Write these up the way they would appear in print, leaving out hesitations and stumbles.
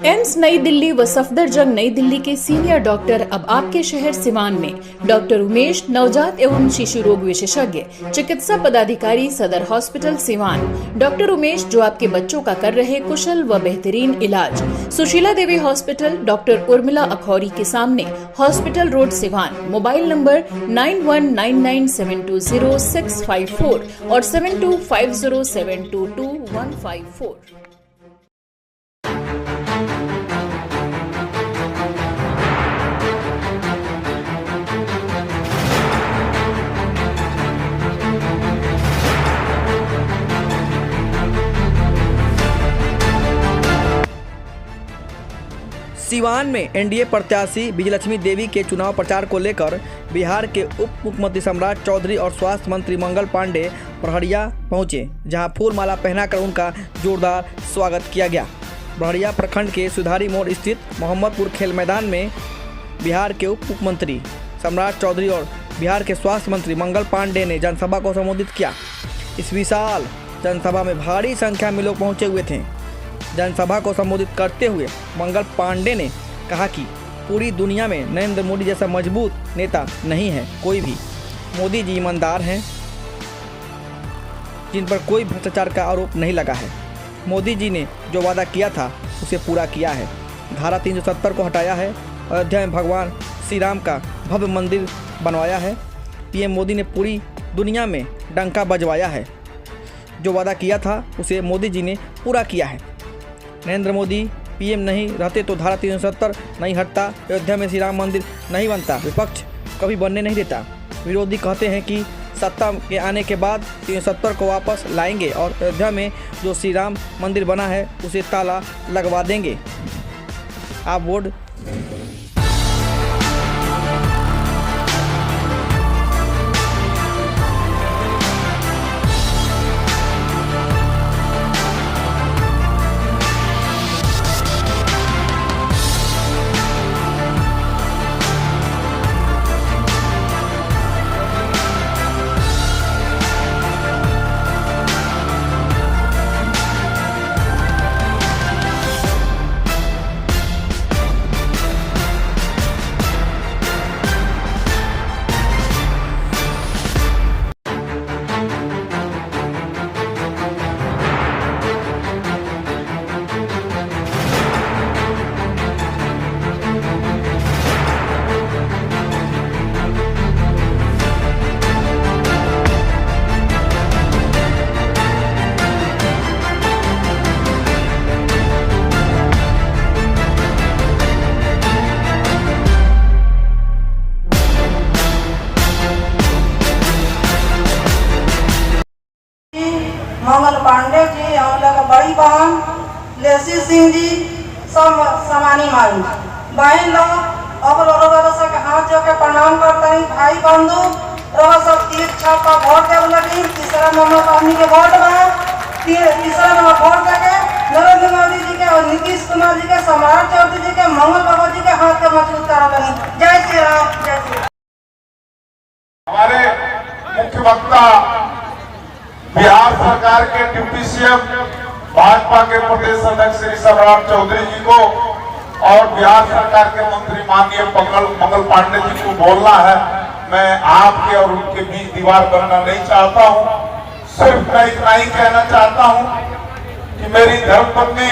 AIIMS नई दिल्ली व सफदरजंग नई दिल्ली के सीनियर डॉक्टर अब आपके शहर सिवान में डॉक्टर उमेश, नवजात एवं शिशु रोग विशेषज्ञ, चिकित्सा पदाधिकारी, सदर हॉस्पिटल सिवान। डॉक्टर उमेश जो आपके बच्चों का कर रहे कुशल व बेहतरीन इलाज। सुशीला देवी हॉस्पिटल, डॉक्टर उर्मिला अखौरी के सामने, hospital road Siwan. Mobile number 9199720654 और 7250722154। सिवान में एनडीए प्रत्याशी विजयलक्ष्मी देवी के चुनाव प्रचार को लेकर बिहार के उप मुख्यमंत्री सम्राट चौधरी और स्वास्थ्य मंत्री मंगल पांडे बड़हरिया पहुंचे, जहां फूल माला पहनाकर उनका जोरदार स्वागत किया गया। बड़हरिया प्रखंड के सुधारी मोड़ स्थित मोहम्मदपुर खेल मैदान में बिहार के उप मुख्यमंत्री सम्राट चौधरी और बिहार के स्वास्थ्य मंत्री मंगल पांडे ने जनसभा को संबोधित किया। इस विशाल जनसभा में भारी संख्या में लोग पहुँचे हुए थे। जनसभा को संबोधित करते हुए मंगल पांडे ने कहा कि पूरी दुनिया में नरेंद्र मोदी जैसा मजबूत नेता नहीं है कोई भी। मोदी जी ईमानदार हैं, जिन पर कोई भ्रष्टाचार का आरोप नहीं लगा है। मोदी जी ने जो वादा किया था उसे पूरा किया है। धारा 370 को हटाया है। अयोध्या में भगवान श्री राम का भव्य मंदिर बनवाया है। पीएम मोदी ने पूरी दुनिया में डंका बजवाया है। जो वादा किया था उसे मोदी जी ने पूरा किया है। नरेंद्र मोदी पीएम नहीं रहते तो धारा 370 नहीं हटता, अयोध्या में श्री राम मंदिर नहीं बनता, विपक्ष कभी बनने नहीं देता। विरोधी कहते हैं कि सत्ता के आने के बाद 370 को वापस लाएंगे और अयोध्या में जो श्री राम मंदिर बना है उसे ताला लगवा देंगे। आप वोट मंगल पांडे जी, हम लोग बड़ी बहन लेसी सिंह जी, सब समानी माई बहन लोग अब लोग सब हाथ जो के प्रणाम करते हैं। भाई बंधु रोग सब तीर छाप का वोट दे लगी। तीसरा नंबर पानी के वोट में तीसरा नंबर वोट देके नरेंद्र मोदी जी के और नीतीश कुमार जी के, सम्राट चौधरी जी के, मंगल बाबा जी के हाथ के मजबूत करा लगी। जय श्री राम, जय श्री राम। हमारे मुख्य वक्ता बिहार सरकार के डिप्टी सीएम भाजपा के प्रदेश अध्यक्ष श्री सम्राट चौधरी जी को और बिहार सरकार के मंत्री माननीय मंगल पांडे जी को बोलना है। मैं आपके और उनके बीच दीवार बनना नहीं चाहता हूं। सिर्फ मैं इतना ही कहना चाहता हूं कि मेरी धर्मपत्नी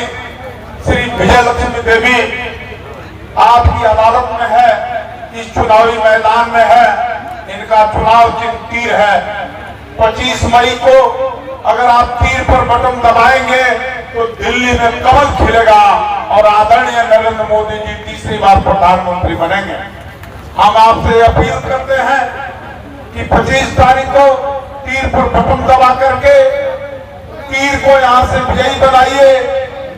श्री विजयलक्ष्मी देवी आपकी अदालत में है, इस चुनावी मैदान में है। इनका चुनाव चिन्ह तीर है। 25 मई को अगर आप तीर पर बटन दबाएंगे तो दिल्ली में कमल खिलेगा और आदरणीय नरेंद्र मोदी जी तीसरी बार प्रधानमंत्री बनेंगे। हम आपसे अपील करते हैं कि 25 तारीख को तीर पर बटन दबा करके तीर को यहां से विजयी बनाइए,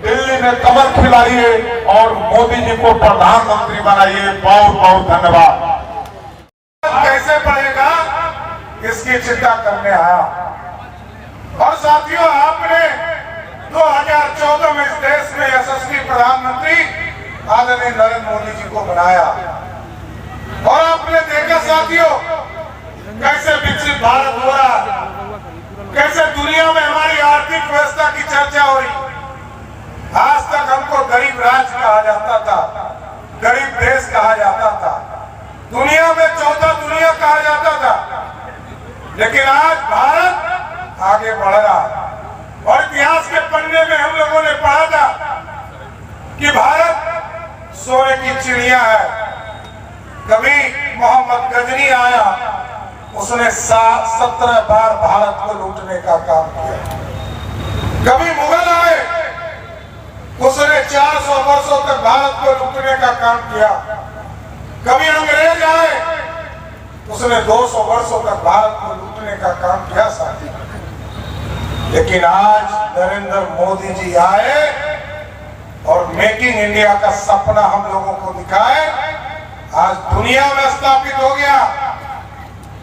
दिल्ली में कमल खिलाइए और मोदी जी को प्रधानमंत्री बनाइए। बहुत बहुत धन्यवाद। कैसे बढ़ेगा इसकी चिंता करने आया। और साथियों, आपने 2014 में इस देश में यशस्वी प्रधानमंत्री आदरणीय नरेंद्र मोदी जी को बनाया और आपने देखा साथियों कैसे विकसित भारत हो रहा, कैसे दुनिया में हमारी आर्थिक व्यवस्था की चर्चा हो रही। आज तक हमको गरीब राज्य कहा जाता था, गरीब देश कहा जाता था, दुनिया में चौथा दुनिया कहा जाता था। लेकिन आज भारत आगे बढ़ रहा है और इतिहास के पन्ने में हम लोगों ने पढ़ा था कि भारत सोने की चिड़िया है। कभी मोहम्मद गजनी आया, उसने 17 बार भारत को लूटने का काम किया। कभी मुगल आए, उसने 400 वर्षों तक भारत को लूटने का काम किया। कभी अंग्रेज आए, उसने 200 वर्षों तक भारत को लूटने का काम किया साथी। लेकिन आज नरेंद्र मोदी जी आए और मेकिंग इंडिया का सपना हम लोगों को दिखाए, आज दुनिया में स्थापित हो गया।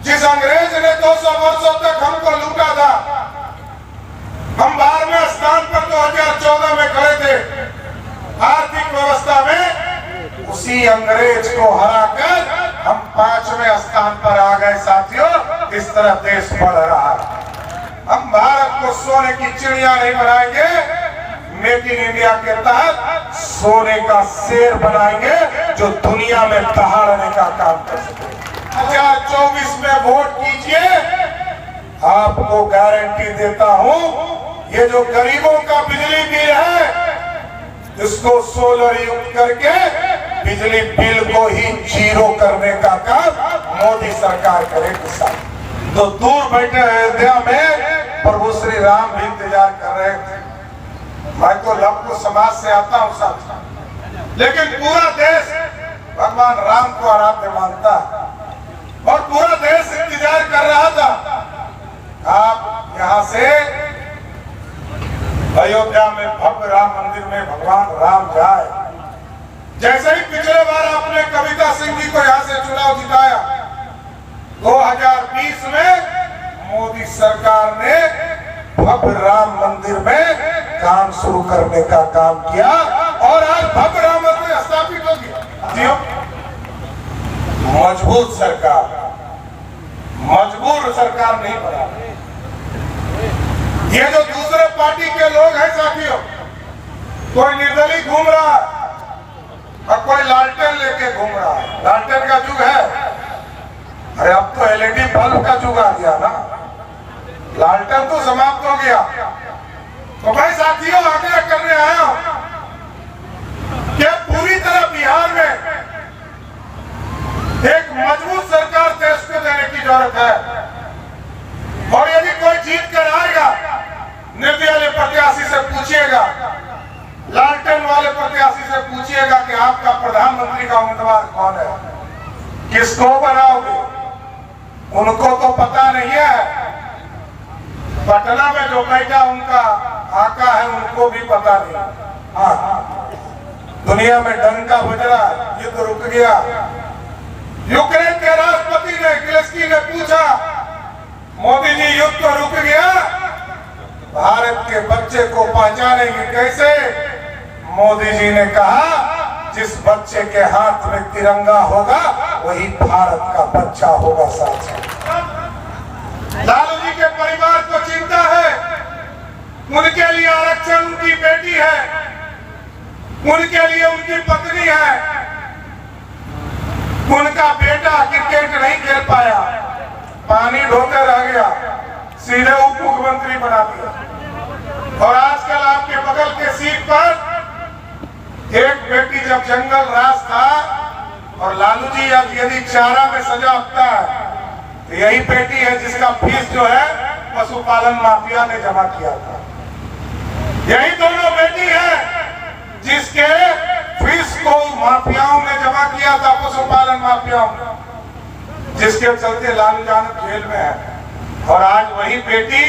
जिस अंग्रेज ने 200 वर्षों तक हमको लूटा था, हम 12वें स्थान पर 2014 में खड़े थे आर्थिक व्यवस्था में, उसी अंग्रेज को हराकर हम 5वें स्थान पर आ गए साथियों। इस तरह देश बढ़ रहा है। हम भारत को सोने की चिड़िया नहीं बनाएंगे, मेकिंग इंडिया के तहत सोने का शेर बनाएंगे जो दुनिया में दहाड़ने का काम कर सके। 2024 में वोट कीजिए, आपको गारंटी देता हूं, ये जो गरीबों का बिजली बिल है, इसको सोलर युक्त करके बिजली बिल को ही जीरो करने का काम मोदी सरकार करेगी साहब। तो दूर बैठे अयोध्या में प्रभु श्री राम भी इंतजार कर रहे थे। मैं तो लव समाज से आता हूँ साहब, लेकिन पूरा देश भगवान राम को आराध्य मानता है और पूरा देश इंतजार कर रहा था आप यहाँ से अयोध्या में भव्य राम मंदिर में भगवान राम जाए। जैसे ही पिछले बार आपने कविता सिंह जी को यहाँ से चुनाव जिताया, 2020 में मोदी सरकार ने भव्य राम मंदिर में काम शुरू करने का काम किया और आज भव्य राम मंदिर स्थापित हो गया। मजबूत सरकार, मजबूर सरकार नहीं बना। ये जो दूसरे पार्टी के लोग हैं साथियों, कोई निर्दलीय घूम रहा है और कोई लालटेन लेके घूम रहा है। लालटेन का युग है, अरे अब तो एलईडी बल्ब का युग आ गया ना, लालटेन तो समाप्त हो गया। तो भाई साथियों, आग्रह करने आया हूं कि पूरी तरह बिहार में एक मजबूत सरकार देश को देने की जरूरत है। और यदि कोई जीत कर आएगा, निर्दलीय प्रत्याशी से पूछिएगा, लालटेन वाले प्रत्याशी से पूछिएगा कि आपका प्रधानमंत्री का उम्मीदवार कौन है, किसको बनाओगे। उनको तो पता नहीं है। पटना में जो बैठा उनका आका है, उनको भी पता नहीं। हाँ, दुनिया में डंका बज रहा, युद्ध रुक गया। यूक्रेन के राष्ट्रपति ने जेलेंस्की ने पूछा, मोदी जी युद्ध तो रुक गया, भारत के बच्चे को पहचानेंगे कैसे? मोदी जी ने कहा, जिस बच्चे के हाथ में तिरंगा होगा वही भारत का बच्चा होगा साथियों। लालू जी के परिवार को चिंता है, उनके लिए आरक्षण उनकी बेटी है, उनके लिए उनकी पत्नी है, उनका बेटा क्रिकेट नहीं खेल पाया, पानी ढोते रह गया, सीधे उप मुख्यमंत्री बना दिया। और आजकल आपके बगल के सीट पर एक बेटी जब जंगल राज था और लालू जी अब यदि चारा में सजा होता है तो यही बेटी है जिसका फीस जो है पशुपालन माफिया ने जमा किया था। यही दोनों बेटी है जिसके फीस को माफियाओं ने जमा किया था, पशुपालन माफियाओं ने, जिसके चलते लालू जान जेल में है। और आज वही बेटी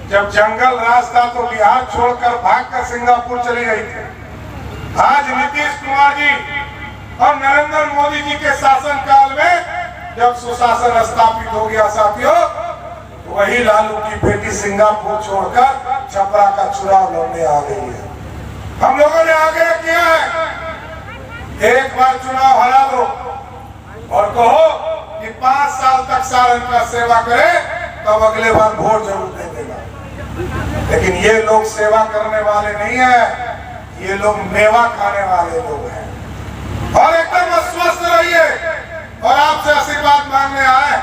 जब जंगल राज था तो बिहार छोड़कर भागकर सिंगापुर चली गई थी। आज नीतीश कुमार जी और नरेंद्र मोदी जी के शासनकाल में जब सुशासन स्थापित हो गया साथियों, तो वही लालू की बेटी सिंगापुर छोड़कर छपरा का चुनाव लड़ने आ गई है। हम लोगों ने आग्रह किया है, एक बार चुनाव हरा दो और कहो कि 5 साल तक सारण का सेवा करे, तब अगले बार वोट जरूर दे देगा। लेकिन ये लोग सेवा करने वाले नहीं है। ये लोग मेवा खाने वाले लोग हैं। और एकदम स्वस्थ रहिए और आपसे आशीर्वाद मांगने आए।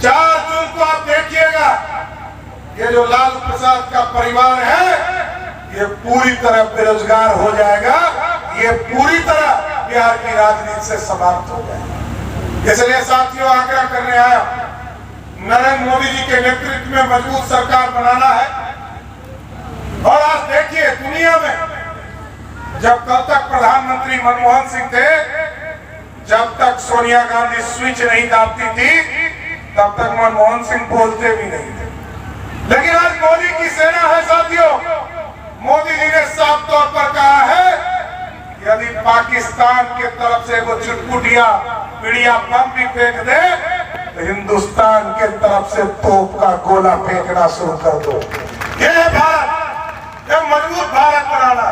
4 जून को आप देखिएगा ये जो लालू प्रसाद का परिवार है ये पूरी तरह बेरोजगार हो जाएगा, ये पूरी तरह बिहार की राजनीति से समाप्त हो जाएगा। इसलिए साथियों आग्रह करने आया, नरेंद्र मोदी जी के नेतृत्व में मजबूत सरकार बनाना है। और आज देखिए दुनिया में जब कल तक प्रधानमंत्री मनमोहन सिंह थे, जब तक सोनिया गांधी स्विच नहीं दाबती थी तब तक मनमोहन सिंह बोलते भी नहीं थे। लेकिन आज मोदी की सेना है साथियों। मोदी जी ने साफ तौर पर कहा है यदि पाकिस्तान की तरफ से वो चुटपुटिया पीड़िया बम भी फेंक दे तो हिंदुस्तान की तरफ से तोप का गोला फेंकना शुरू कर दो। ये है भारत, ये मजबूत भारत बनाना।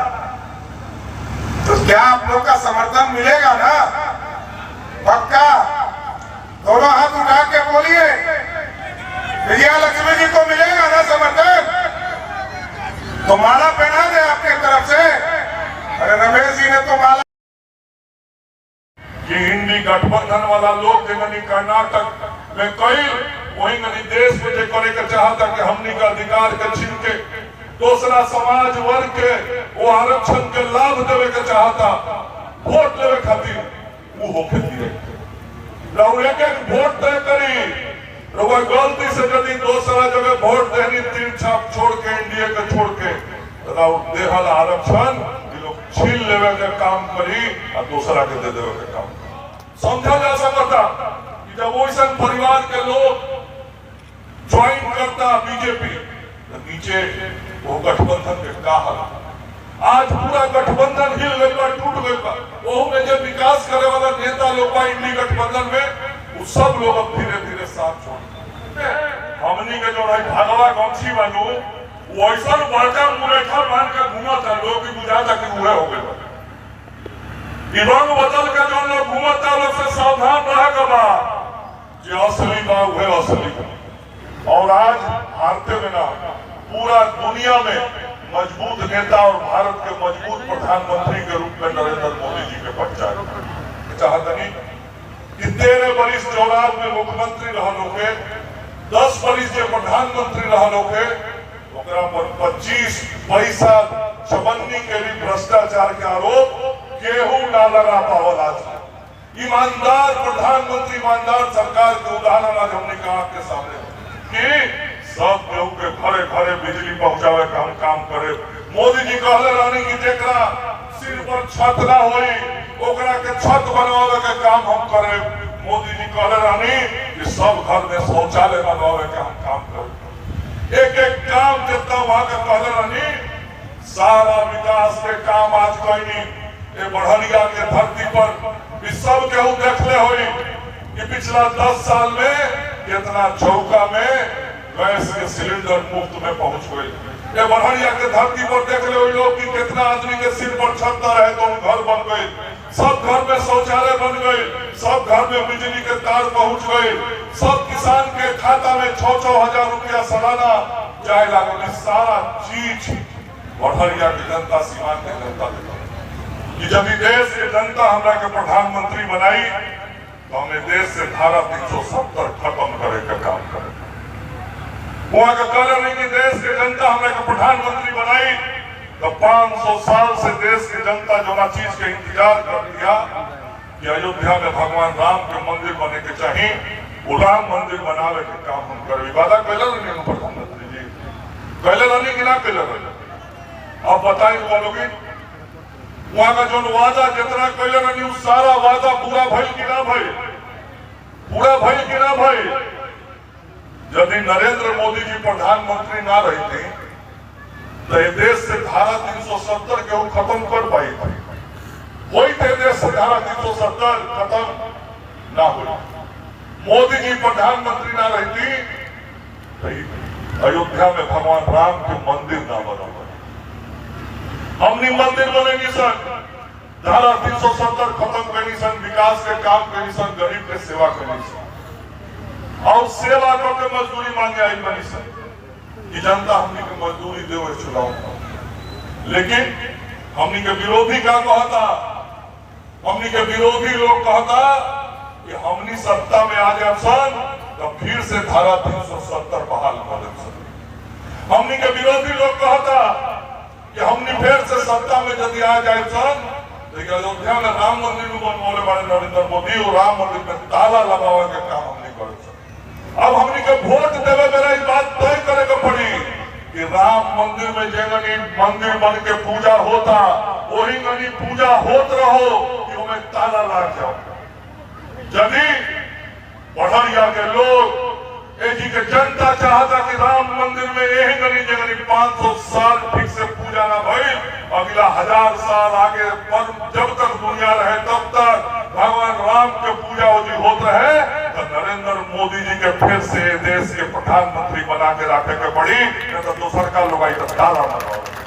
तो क्या आप लोग का समर्थन मिलेगा ना? पक्का? दोनों हाथ उठा के बोलिए, विजया लक्ष्मी जी को मिलेगा ना समर्थन? तो माला पहना दे आपके तरफ से। अरे रमेश जी ने तो माला। ये हिंदी गठबंधन वाला लोग जगनी कर्नाटक में कई वही गनी देश में जो करे के चाहता कि हमनी का अधिकार के छीन के दूसरा समाज वर्ग के वो आरक्षण के लाभ देवे के चाहता, वोट लेवे खातिर वो होके दिए एक एक वोट तय करी। गलती से यदि दूसरा जगह वोट देनी तीन छाप छोड़ के एनडीए के छोड़ के देहल आरक्षण छीन लेवे के काम करी और दूसरा के दे देवे के काम समझा जा सकता कि जब वैसा परिवार के लोग ज्वाइन करता बीजेपी तो नीचे वो गठबंधन के का हाल। आज पूरा गठबंधन हिल गई बा, टूट गई बा। वो में जो विकास करे वाला नेता लोग बा इंडी गठबंधन में वो सब लोग अब धीरे धीरे साथ छोड़ हमनी के जो भगवा गमछी बनू वैसा बड़का मुरेठा बांध के घूमता लोग की बुझाता कि उहे हो गए। रंग बदल के जो लोग घूमता लोग से सावधान रह के बा जो असली बा उहे असली। और आज भारतीय में ना पूरा दुनिया में मजबूत नेता और भारत के मजबूत प्रधानमंत्री के रूप में नरेंद्र मोदी जी के परिचय चाहतनी कि 13 वर्ष चौराव में मुख्यमंत्री रहा लोग 10 वर्ष जो प्रधानमंत्री रहा लोग पर 25 पैसा चवन्नी के भी भ्रष्टाचार के आरोप केहू ना लगा पावल। आज ईमानदार प्रधानमंत्री ईमानदार सरकार के उदाहरण आज हमने कहा आपके सामने कि सब लोग के घरे घरे बिजली पहुंचावे का हम काम करे। मोदी जी कहले रहने की जेकरा सिर पर छत ना होई ओकरा के छत बनवावे के काम हम करे। मोदी जी कहले रहने कि सब घर में शौचालय बनवावे के हम काम करे। एक एक काम जितना वहां के कहले रहनी सारा विकास के काम आज कहीं ये बढ़निया के धरती पर सब केहू देखले हुई कि पिछला 10 साल में कितना चौका में गैस के सिलेंडर मुफ्त में पहुंच गए। ये बढ़निया के धरती पर देखले हुई लोग कि कितना आदमी के सिर पर छत न रहे तो घर बन गए, सब घर में शौचालय बन गए, सब घर में बिजली के तार पहुंच गए, सब किसान के खाता में 6-6 हजार रुपया सालाना जाए लागल। सारा चीज बढ़िया की जनता सीमान के जनता कि जब देश के जनता हमरा के प्रधानमंत्री बनाई तो हमें देश से धारा 370 खत्म करे का काम करे। वहां का कहना नहीं कि देश की जनता हमरा के प्रधानमंत्री बनाई तो 500 साल से देश की जनता जो ना चीज के इंतजार कर दिया कि अयोध्या में भगवान राम के मंदिर बने के चाहिए, वो राम मंदिर बनावे के काम हम करे। वादा कैले नहीं प्रधानमंत्री जी, कैले नहीं कि ना कैले रहे? अब बताइए बोलोगे वहां का जो वादा जितना कैले नहीं सारा वादा पूरा भइल कि ना भइल? पूरा भइल कि ना भइल? यदि नरेंद्र मोदी जी प्रधानमंत्री ना रहते तो ये देश से धारा 370 के वो खत्म कर पाई थी। वही थे देश से धारा 370 खत्म ना हो। मोदी जी प्रधानमंत्री ना रहती तो अयोध्या में भगवान राम के मंदिर ना बना। हमने मंदिर बनेगी सर, धारा 370 खत्म करनी सन, विकास के काम करनी सन, गरीब के सेवा करनी सन और सेवा करके मजदूरी मांगे आई बनी सन कि जनता हमने के मजदूरी दे चुनाव। लेकिन हमनी के विरोधी का कहता, हमनी के विरोधी लोग कहता कि हमनी सत्ता में आ जाए सन तो फिर से धारा 370 बहाल कर दे सन। हमनी के विरोधी लोग कहता कि हमनी फिर से सत्ता में यदि आ जाए सन, लेकिन अयोध्या में राम मंदिर बनवाने वाले नरेंद्र मोदी और राम मंदिर में ताला लगावे के काम हमनी करे सन। अब हमनी के वोट देवे मेरा इस बात तय करे के पड़ी कि राम मंदिर में जगनी मंदिर बन के पूजा होता, वही गनी पूजा होत रहो कि उनमें ताला लग जाओ। यदि पढ़रिया के लोग जी के जनता चाहता कि राम मंदिर में यही गनी जगनी 500 साल ठीक से पूजा ना भई, अगला 1000 साल आगे पर जब तक दुनिया रहे तब तक भगवान राम के पूजा जी होत रहे, तो नरेंद्र मोदी जी के फिर से देश के प्रधानमंत्री बना के रखे के पड़ी, नहीं तो दूसर का लोग आई तो ताला लगाओ।